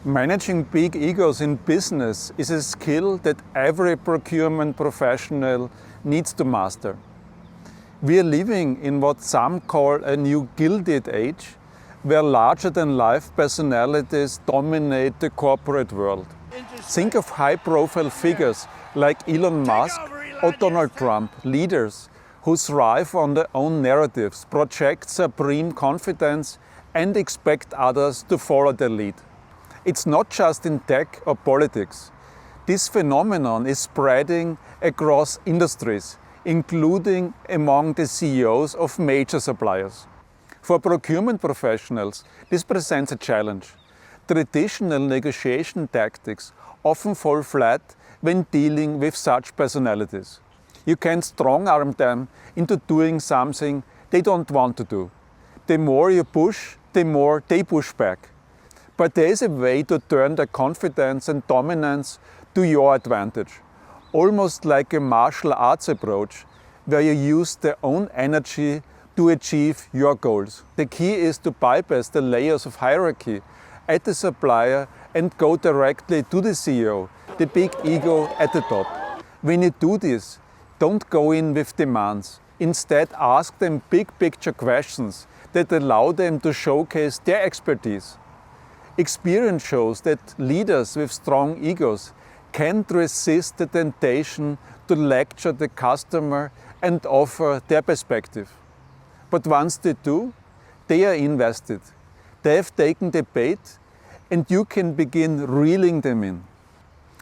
Managing big egos in business is a skill that every procurement professional needs to master. We are living in what some call a new Gilded Age, where larger-than-life personalities dominate the corporate world. Think of high-profile figures like Elon Musk or Donald Trump, leaders who thrive on their own narratives, project supreme confidence, and expect others to follow their lead. It's not just in tech or politics. This phenomenon is spreading across industries, including among the CEOs of major suppliers. For procurement professionals, this presents a challenge. Traditional negotiation tactics often fall flat when dealing with such personalities. You can strong-arm them into doing something they don't want to do. The more you push, the more they push back. But there is a way to turn their confidence and dominance to your advantage, almost like a martial arts approach, where you use their own energy to achieve your goals. The key is to bypass the layers of hierarchy at the supplier and go directly to the CEO, the big ego at the top. When you do this, don't go in with demands. Instead, ask them big picture questions that allow them to showcase their expertise. Experience shows that leaders with strong egos can't resist the temptation to lecture the customer and offer their perspective. But once they do, they are invested. They have taken the bait, and you can begin reeling them in.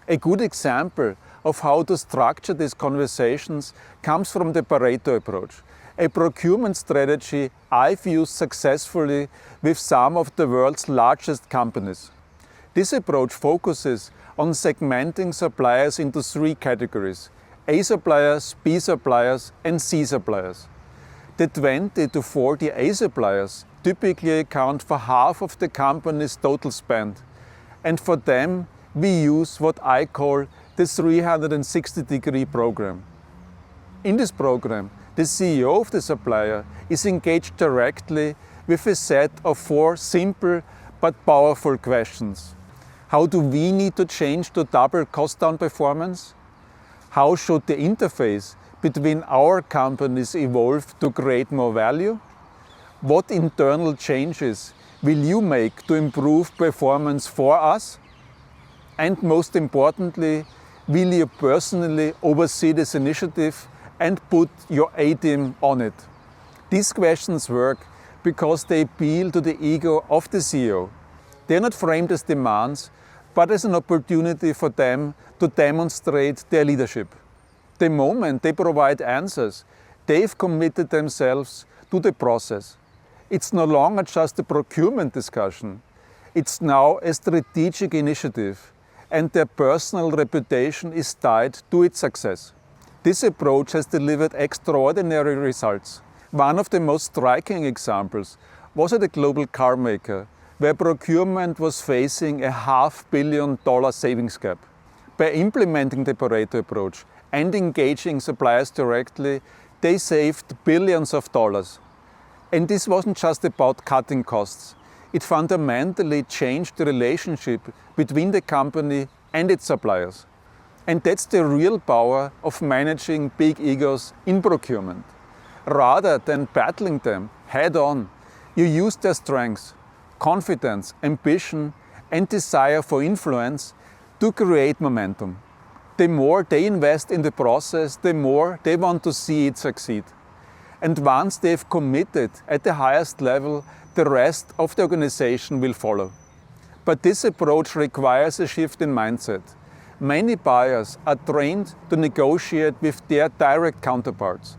A good example of how to structure these conversations comes from the Pareto approach, a procurement strategy I've used successfully with some of the world's largest companies. This approach focuses on segmenting suppliers into three categories: A suppliers, B suppliers, and C suppliers. The 20 to 40 A suppliers typically account for half of the company's total spend, and for them we use what I call the 360-degree program. In this program, the CEO of the supplier is engaged directly with a set of 4 simple but powerful questions. How do we need to change to double cost down performance? How should the interface between our companies evolve to create more value? What internal changes will you make to improve performance for us? And most importantly, will you personally oversee this initiative and put your A-team on it? These questions work because they appeal to the ego of the CEO. They are not framed as demands, but as an opportunity for them to demonstrate their leadership. The moment they provide answers, they've committed themselves to the process. It's no longer just a procurement discussion. It's now a strategic initiative, and their personal reputation is tied to its success. This approach has delivered extraordinary results. One of the most striking examples was at a global car maker, where procurement was facing a $500 million savings gap. By implementing the Pareto approach and engaging suppliers directly, they saved billions of dollars. And this wasn't just about cutting costs. It fundamentally changed the relationship between the company and its suppliers. And that's the real power of managing big egos in procurement. Rather than battling them head-on, you use their strengths, confidence, ambition, and desire for influence to create momentum. The more they invest in the process, the more they want to see it succeed. And once they've committed at the highest level, the rest of the organization will follow. But this approach requires a shift in mindset. Many buyers are trained to negotiate with their direct counterparts.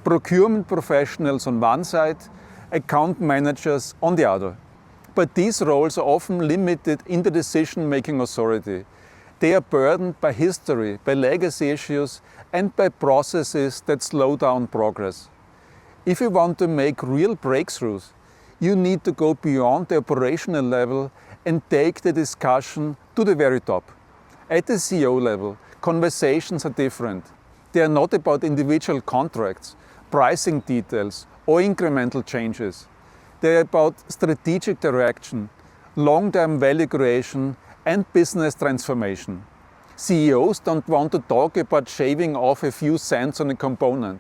Procurement professionals on one side, account managers on the other. But these roles are often limited in the decision-making authority. They are burdened by history, by legacy issues, and by processes that slow down progress. If you want to make real breakthroughs, you need to go beyond the operational level and take the discussion to the very top. At the CEO level, conversations are different. They are not about individual contracts, pricing details, or incremental changes. They are about strategic direction, long-term value creation, and business transformation. CEOs don't want to talk about shaving off a few cents on a component.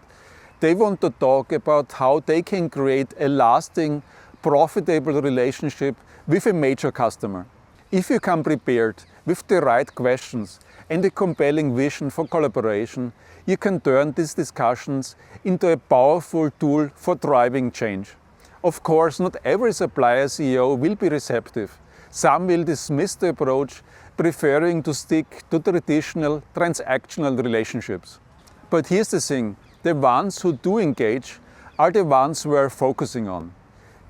They want to talk about how they can create a lasting, profitable relationship with a major customer. If you come prepared with the right questions and a compelling vision for collaboration, you can turn these discussions into a powerful tool for driving change. Of course, not every supplier CEO will be receptive. Some will dismiss the approach, preferring to stick to traditional transactional relationships. But here's the thing, the ones who do engage are the ones we're focusing on.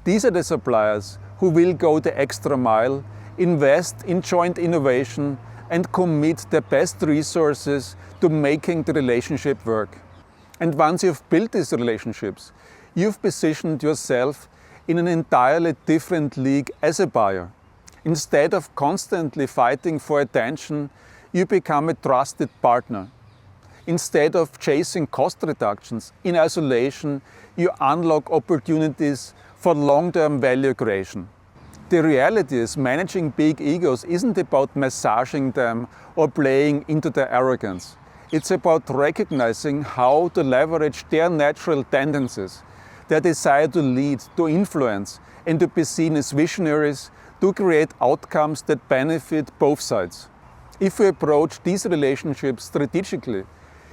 These are the suppliers who will go the extra mile, invest in joint innovation, and commit their best resources to making the relationship work. And once you've built these relationships, you've positioned yourself in an entirely different league as a buyer. Instead of constantly fighting for attention, you become a trusted partner. Instead of chasing cost reductions in isolation, you unlock opportunities for long-term value creation. The reality is, managing big egos isn't about massaging them or playing into their arrogance. It's about recognizing how to leverage their natural tendencies, their desire to lead, to influence, and to be seen as visionaries to create outcomes that benefit both sides. If you approach these relationships strategically,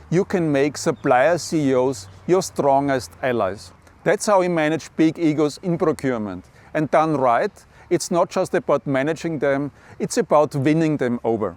you can make supplier CEOs your strongest allies. That's how we manage big egos in procurement. And done right, it's not just about managing them, it's about winning them over.